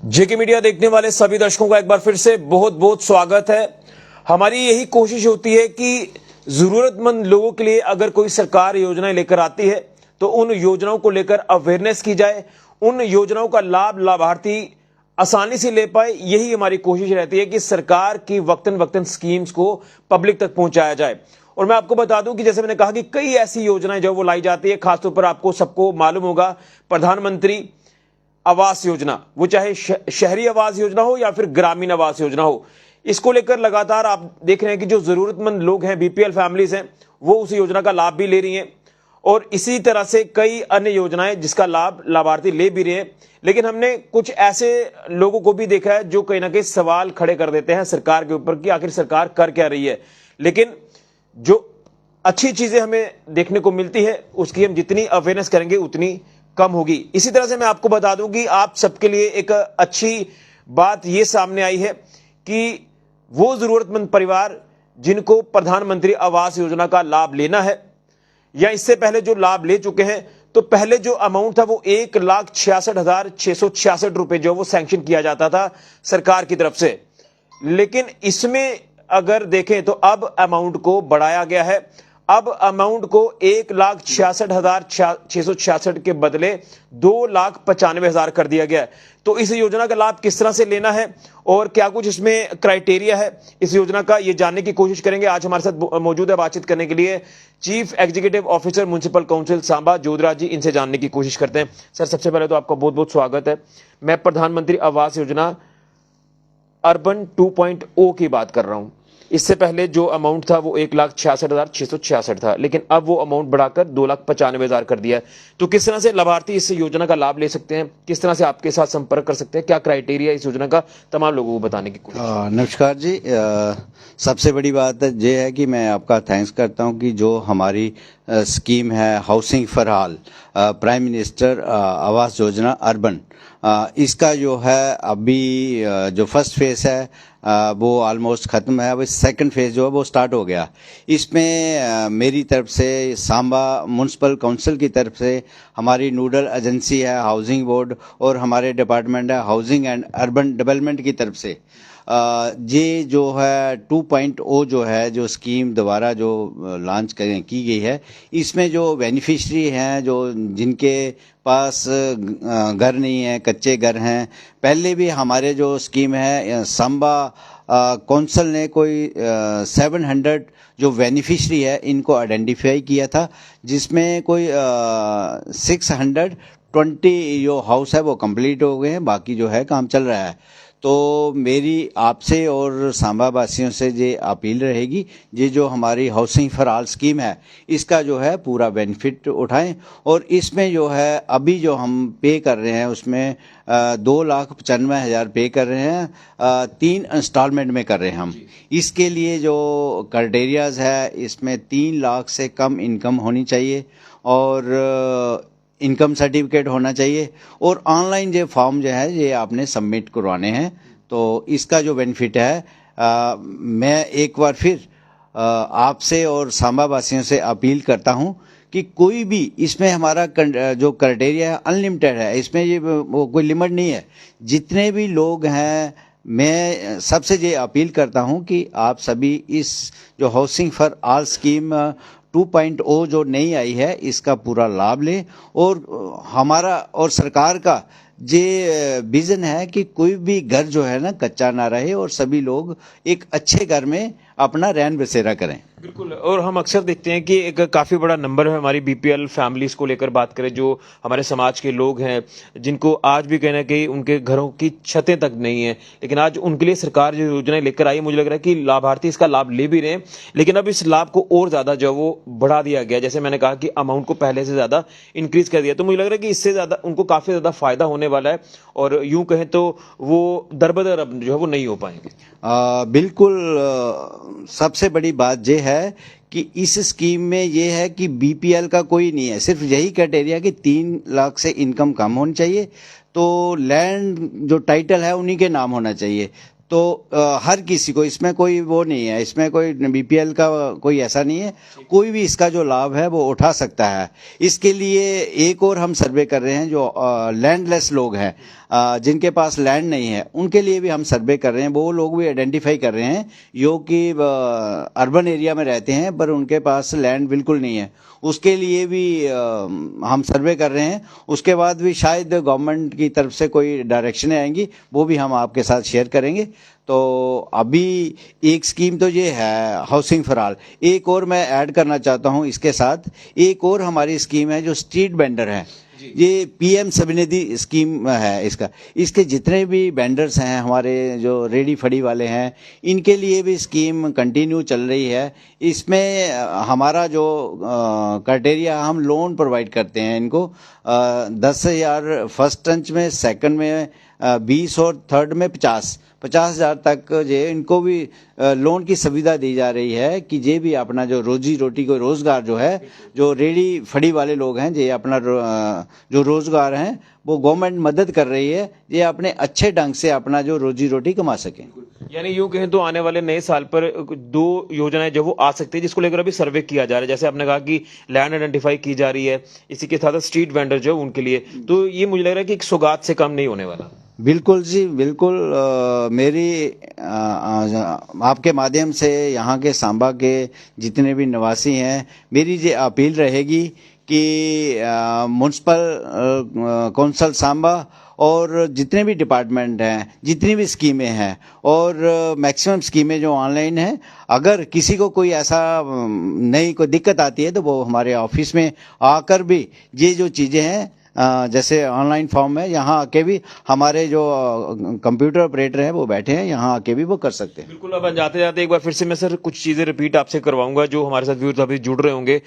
जेके media देखने वाले सभी दर्शकों का एक बार फिर से बहुत बहुत स्वागत है। हमारी यही कोशिश होती है कि जरूरतमंद लोगों के लिए अगर कोई सरकार योजनाएं लेकर आती है तो उन योजनाओं को लेकर अवेयरनेस की जाए, उन योजनाओं का लाभ लाभार्थी आसानी से ले पाए। यही हमारी कोशिश रहती है कि सरकार की वक्तन वक्तन स्कीम्स को पब्लिक तक पहुंचाया जाए। और मैं आपको बता दूं कि जैसे मैंने कहा कि कई ऐसी योजनाएं जो वो लाई जाती है, खासतौर पर आपको सबको मालूम होगा प्रधानमंत्री आवास योजना, वो चाहे शहरी आवास योजना हो या फिर ग्रामीण आवास योजना हो, इसको लेकर लगातार आप देख रहे हैं कि जो जरूरतमंद लोग हैं, बीपीएल फैमिलीज हैं, वो उस योजना का लाभ भी ले रही हैं। और इसी तरह से कई अन्य योजनाएं जिसका लाभ लाभार्थी ले भी रहे हैं। लेकिन हमने कुछ ऐसे लोगों को भी देखा है जो कहीं ना कहीं सवाल खड़े कर देते हैं सरकार के ऊपर कि आखिर सरकार कर क्या रही है। लेकिन जो अच्छी चीजें हमें देखने को मिलती है उसकी हम जितनी अवेयरनेस करेंगे उतनी कम होगी। इसी तरह से मैं आपको बता दूं कि आप सबके लिए एक अच्छी बात यह सामने आई है कि वो जरूरतमंद परिवार जिनको प्रधानमंत्री आवास योजना का लाभ लेना है या इससे पहले जो लाभ ले चुके हैं, तो पहले जो अमाउंट था वो 1,66,666 रुपए जो वो सैंक्शन किया जाता था सरकार की तरफ से। लेकिन इसमें अगर देखें तो अब अमाउंट को बढ़ाया गया है। अब अमाउंट को 1,66,666 के बदले 2,95,000 कर दिया गया है। तो इस योजना का लाभ किस तरह से लेना है और क्या कुछ इसमें क्राइटेरिया है इस योजना का, ये जानने की कोशिश करेंगे। आज हमारे साथ मौजूद है बातचीत करने के लिए chief executive officer municipal council Samba Jyotiraj ji. इनसे जानने की कोशिश करते हैं। सर, सबसे पहले तो आपका बहुत बहुत स्वागत है। मैं प्रधानमंत्री आवास योजना अर्बन 2.0 की बात कर रहा हूं। इससे पहले जो अमाउंट था वो 1,66,666 था, लेकिन अब वो अमाउंट बढ़ाकर 2,95,000 कर दिया है। तो किस तरह से लाभार्थी इस योजना का लाभ ले सकते हैं, किस तरह से आपके साथ संपर्क कर सकते हैं, क्या क्राइटेरिया इस योजना का, तमाम लोगों को बताने की कोशिश। नमस्कार जी। सबसे बड़ी बात ये है कि मैं आपका थैंक्स करता हूं कि जो हमारी स्कीम है housing for all, prime minister Awas Yojana urban, इसका जो है अभी जो फर्स्ट फेज है वो ऑलमोस्ट ख़त्म है। अब सेकंड फेज जो है वो स्टार्ट हो गया। इसमें मेरी तरफ से, सांबा म्युनिसिपल काउंसिल की तरफ से, हमारी नोडल एजेंसी है हाउसिंग बोर्ड और हमारे डिपार्टमेंट है हाउसिंग एंड अर्बन डेवलपमेंट की तरफ से ये जो है 2.0 जो है जो स्कीम दोबारा जो लॉन्च की गई है, इसमें जो बेनिफिशरी हैं, जो जिनके पास घर नहीं है, कच्चे घर हैं, पहले भी हमारे जो स्कीम है सांबा काउंसिल ने कोई 700 जो बेनिफिशरी है इनको आइडेंटिफाई किया था, जिसमें कोई 620 जो हाउस है वो कंप्लीट हो गए हैं, बाकी जो है काम चल रहा है। तो मेरी आपसे और सांबा वासियों से ये अपील रहेगी, ये जो हमारी हाउसिंग फॉर ऑल स्कीम है इसका जो है पूरा बेनिफिट उठाएं। और इसमें जो है अभी जो हम पे कर रहे हैं उसमें 2,95,000 पे कर रहे हैं, 3 इंस्टॉलमेंट में कर रहे हैं हम। इसके लिए जो क्राइटेरियाज है, इसमें 3 लाख से कम इनकम होनी चाहिए और इनकम सर्टिफिकेट होना चाहिए और ऑनलाइन जो फॉर्म जो है ये आपने सबमिट करवाने हैं। तो इसका जो बेनिफिट है मैं एक बार फिर आपसे और सांबा वासियों से अपील करता हूं कि कोई भी इसमें हमारा जो क्राइटेरिया है अनलिमिटेड है, इसमें ये कोई लिमिट नहीं है। जितने भी लोग हैं मैं सबसे ये अपील करता हूं कि आप सभी इस जो हाउसिंग फॉर ऑल स्कीम 2.0 जो नई आई है इसका पूरा लाभ लें। और हमारा और सरकार का ये विजन है कि कोई भी घर जो है ना कच्चा ना रहे और सभी लोग एक अच्छे घर में अपना रहन बसेरा करें। बिल्कुल। और हम अक्सर देखते हैं कि एक काफी बड़ा नंबर है हमारी बीपीएल फैमिलीज को लेकर बात करें, जो हमारे समाज के लोग हैं जिनको आज भी कहीं ना कहीं उनके घरों की छतें तक नहीं है। लेकिन आज उनके लिए सरकार जो योजनाएं लेकर आई, मुझे लग रहा है कि लाभार्थी इसका लाभ ले भी रहे हैं। लेकिन अब इस लाभ को और ज्यादा जो वो बढ़ा दिया गया, जैसे मैंने कहा कि अमाउंट को पहले से ज्यादा इंक्रीज कर दिया। तो मुझे लग रहा है कि इससे ज्यादा उनको काफी ज्यादा फायदा होने वाला है और यूं कहें तो वो दरबदर अब जो है वो नहीं हो पाएंगे। बिल्कुल। सबसे बड़ी बात यह है कि इस स्कीम में ये है कि बीपीएल का कोई नहीं है, सिर्फ यही क्राइटेरिया कि 3 लाख से इनकम कम होनी चाहिए, तो लैंड जो टाइटल है उन्हीं के नाम होना चाहिए। तो हर किसी को, इसमें कोई वो नहीं है, इसमें कोई बीपीएल का कोई ऐसा नहीं है, कोई भी इसका जो लाभ है वो उठा सकता है। इसके लिए एक और हम सर्वे कर रहे हैं, जो लैंडलेस लोग हैं, जिनके पास लैंड नहीं है, उनके लिए भी हम सर्वे कर रहे हैं। वो लोग भी आइडेंटिफाई कर रहे हैं जो कि अर्बन एरिया में रहते हैं पर उनके पास लैंड बिल्कुल नहीं है, उसके लिए भी हम सर्वे कर रहे हैं। उसके बाद भी शायद गवर्नमेंट की तरफ से कोई डायरेक्शन आएंगी, वो भी हम आपके साथ शेयर करेंगे। तो अभी एक स्कीम तो ये है हाउसिंग फॉर ऑल। एक और मैं ऐड करना चाहता हूँ इसके साथ, एक और हमारी स्कीम है जो स्ट्रीट वेंडर है, ये पीएम स्वनिधि स्कीम है। इसके जितने भी वेंडर्स हैं हमारे, जो रेडी फड़ी वाले हैं, इनके लिए भी स्कीम कंटिन्यू चल रही है। इसमें हमारा जो क्राइटेरिया, हम लोन प्रोवाइड करते हैं इनको 10,000 फर्स्ट ट्रंच में, सेकंड में 20 और थर्ड में 50,000 तक जे इनको भी लोन की सुविधा दी जा रही है कि जे भी अपना जो रोजी रोटी को रोजगार जो है, जो रेडी फड़ी वाले लोग हैं, जे अपना जो रोजगार हैं वो गवर्नमेंट मदद कर रही है, ये अपने अच्छे ढंग से अपना जो रोजी रोटी कमा सकें। यानी यूं कहें तो आने वाले नए साल पर 2 योजनाएं जो वो आ सकती है, जिसको लेकर अभी सर्वे किया जा रहा है। जैसे आपने कहा कि लैंड आइडेंटिफाई की जा रही है, इसी के साथ स्ट्रीट वेंडर जो उनके लिए, तो ये मुझे लग रहा है कि एक सौगात से कम नहीं होने वाला। बिल्कुल जी, बिल्कुल। मेरी आपके माध्यम से यहाँ के सांबा के जितने भी निवासी हैं, मेरी ये अपील रहेगी कि म्युनिसिपल कौंसल सांबा और जितने भी डिपार्टमेंट हैं, जितनी भी स्कीमें हैं, और मैक्सिमम स्कीमें जो ऑनलाइन हैं, अगर किसी को कोई ऐसा नई कोई दिक्कत आती है तो वो हमारे ऑफिस में आकर भी ये जो चीज़ें हैं, जैसे ऑनलाइन फॉर्म है, यहाँ आके भी हमारे जो कंप्यूटर ऑपरेटर हैं वो बैठे हैं, यहाँ आके भी वो कर सकते हैं। बिल्कुल। अब जाते जाते एक बार फिर से मैं सर कुछ चीजें रिपीट आपसे करवाऊंगा, जो हमारे साथ व्यूअर्स अभी जुड़ रहे होंगे।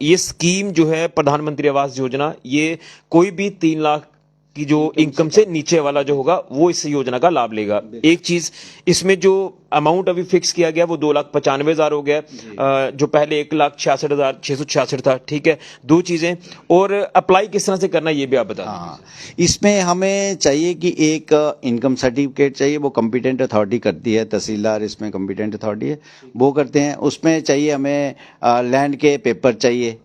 ये स्कीम जो है प्रधानमंत्री आवास योजना, ये कोई भी 3 लाख की जो इनकम से नीचे वाला जो होगा वो इस योजना का लाभ लेगा। एक चीज, इसमें जो अमाउंट अभी फिक्स किया गया वो 2,95,000 हो गया, जो पहले 1,66,666 था। ठीक है, 2 चीजें। और अप्लाई किस तरह से करना है ये भी आप बता दीजिए। इसमें हमें चाहिए कि एक इनकम सर्टिफिकेट चाहिए, वो कॉम्पिटेंट अथॉरिटी करती है, तहसीलदार इसमें कॉम्पिटेंट अथॉरिटी है, वो करते हैं। उसमें चाहिए हमें लैंड के पेपर चाहिए,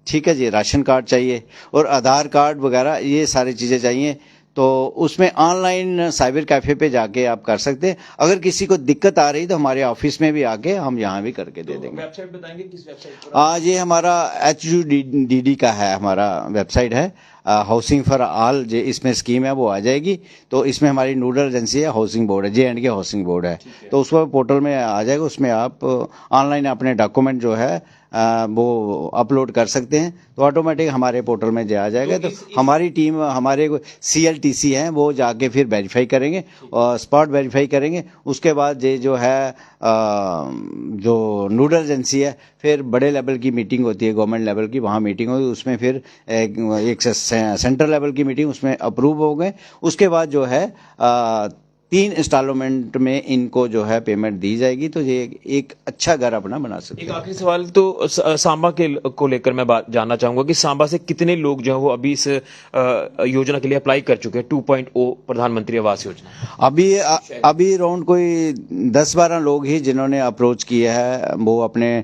ठीक है जी, राशन कार्ड चाहिए और आधार कार्ड वगैरह, ये सारी चीज़ें चाहिए। तो उसमें ऑनलाइन साइबर कैफे पे जाके आप कर सकते हैं। अगर किसी को दिक्कत आ रही तो हमारे ऑफिस में भी आके हम यहाँ भी करके दे देंगे। वेबसाइट बताएंगे किस वेबसाइट पर? आज ये हमारा HUDD का है, हमारा वेबसाइट है हाउसिंग फॉर ऑल, जो इसमें स्कीम है वो आ जाएगी। तो इसमें हमारी नोडल एजेंसी है, हाउसिंग बोर्ड है, J&K हाउसिंग बोर्ड है। तो उस पर पोर्टल में आ जाएगा, उसमें आप ऑनलाइन अपने डॉक्यूमेंट जो है वो अपलोड कर सकते हैं, तो ऑटोमेटिक हमारे पोर्टल में आ जाएगा। तो हमारी टीम, हमारे CLTC हैं, वो जाके फिर वेरीफाई करेंगे और स्पॉट वेरीफाई करेंगे। उसके बाद ये जो है जो नोडल एजेंसी है, फिर बड़े लेवल की मीटिंग होती है, गवर्नमेंट लेवल की, वहाँ मीटिंग होगी, उसमें फिर एक सेंट्रल लेवल की मीटिंग, उसमें अप्रूव हो गए। उसके बाद जो है 3 इंस्टॉलमेंट में इनको जो है पेमेंट दी जाएगी, तो ये एक अच्छा घर अपना बना सकते हैं। एक आखिरी सवाल तो सांबा के को लेकर मैं बात जानना चाहूंगा कि सांबा से कितने लोग जो है वो अभी इस योजना के लिए अप्लाई कर चुके हैं, 2.0 प्रधानमंत्री आवास योजना? अभी अराउंड कोई 10-12 लोग ही जिन्होंने अप्रोच किया है। वो अपने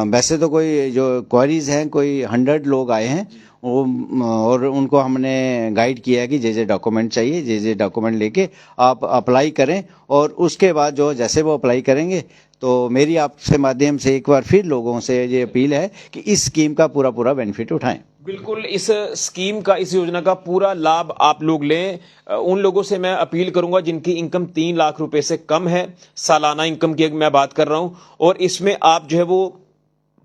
वैसे तो कोई जो क्वारीज हैं, कोई 100 लोग आए हैं वो, और उनको हमने गाइड किया है कि जे डॉक्यूमेंट चाहिए, जे डॉक्यूमेंट लेके आप अप्लाई करें। और उसके बाद जो जैसे वो अप्लाई करेंगे, तो मेरी आपसे माध्यम से एक बार फिर लोगों से ये अपील है कि इस स्कीम का पूरा बेनिफिट उठाएं। बिल्कुल, इस स्कीम का, इस योजना का पूरा लाभ आप लोग लें। उन लोगों से मैं अपील करूंगा जिनकी इनकम 3 लाख रुपए से कम है, सालाना इनकम की मैं बात कर रहा हूं, और इसमें आप जो है वो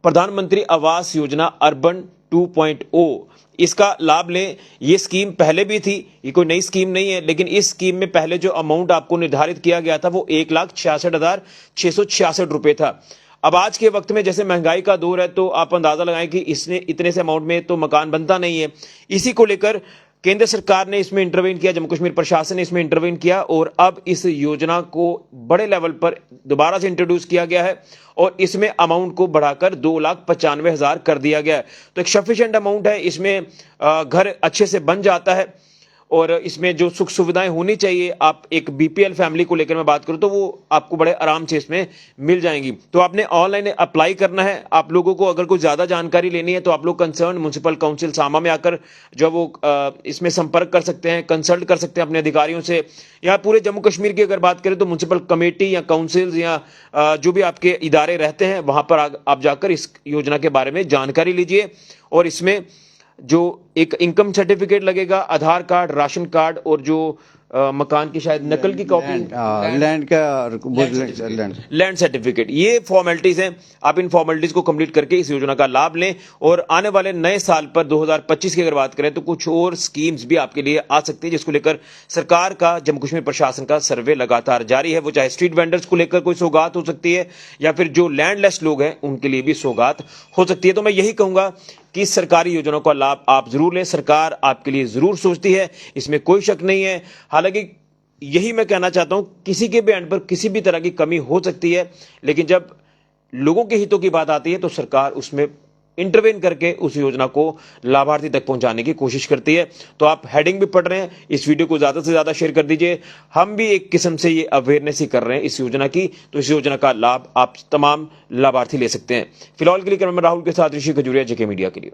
प्रधानमंत्री आवास योजना अर्बन 2.0 इसका लाभ लें। ये स्कीम पहले भी थी, ये कोई नई स्कीम नहीं है, लेकिन इस स्कीम में पहले जो अमाउंट आपको निर्धारित किया गया था वो 1,66,666 रुपए था। अब आज के वक्त में जैसे महंगाई का दौर है, तो आप अंदाजा लगाएं कि इसने इतने से अमाउंट में तो मकान बनता नहीं है। इसी को लेकर केंद्र सरकार ने इसमें इंटरवेन किया, जम्मू कश्मीर प्रशासन ने इसमें इंटरवेन किया, और अब इस योजना को बड़े लेवल पर दोबारा से इंट्रोड्यूस किया गया है और इसमें अमाउंट को बढ़ाकर 2,95,000 कर दिया गया है। तो एक सफिशिएंट अमाउंट है, इसमें घर अच्छे से बन जाता है। और इसमें जो सुख सुविधाएं होनी चाहिए, आप एक बीपीएल फैमिली को लेकर मैं बात करूं तो वो आपको बड़े आराम से इसमें मिल जाएंगी। तो आपने ऑनलाइन अप्लाई करना है। आप लोगों को अगर कोई ज्यादा जानकारी लेनी है तो आप लोग कंसर्न म्युनिसिपल काउंसिल सांबा में आकर जो वो इसमें संपर्क कर सकते हैं, कंसल्ट कर सकते हैं अपने अधिकारियों से। या पूरे जम्मू कश्मीर की अगर बात करें तो म्युनिसिपल कमेटी या काउंसिल्स या जो भी आपके इदारे रहते हैं वहां पर आप जाकर इस योजना के बारे में जानकारी लीजिए। और इसमें जो एक इनकम सर्टिफिकेट लगेगा, आधार कार्ड, राशन कार्ड और जो मकान की शायद नकल की कॉपी, लैंड सर्टिफिकेट, ये फॉर्मेलिटीज हैं। आप इन फॉर्मेलिटीज को कंप्लीट करके इस योजना का लाभ लें। और आने वाले नए साल पर 2025 की अगर बात करें तो कुछ और स्कीम्स भी आपके लिए आ सकती है, जिसको लेकर सरकार का, जम्मू कश्मीर प्रशासन का सर्वे लगातार जारी है। वो चाहे स्ट्रीट वेंडर्स को लेकर कोई सौगात हो सकती है या फिर जो लैंडलेस लोग हैं उनके लिए भी सौगात हो सकती है। तो मैं यही कहूंगा कि सरकारी योजनाओं का लाभ आप जरूर लें। सरकार आपके लिए जरूर सोचती है, इसमें कोई शक नहीं है। हालांकि यही मैं कहना चाहता हूं, किसी के भी एंड पर किसी भी तरह की कमी हो सकती है, लेकिन जब लोगों के हितों की बात आती है तो सरकार उसमें इंटरवेन करके उस योजना को लाभार्थी तक पहुंचाने की कोशिश करती है। तो आप हेडिंग भी पढ़ रहे हैं, इस वीडियो को ज्यादा से ज्यादा शेयर कर दीजिए। हम भी एक किस्म से ये अवेयरनेस ही कर रहे हैं इस योजना की, तो इस योजना का लाभ आप तमाम लाभार्थी ले सकते हैं। फिलहाल के लिए मैं राहुल के साथ ऋषि खजूरिया, जेके मीडिया के लिए।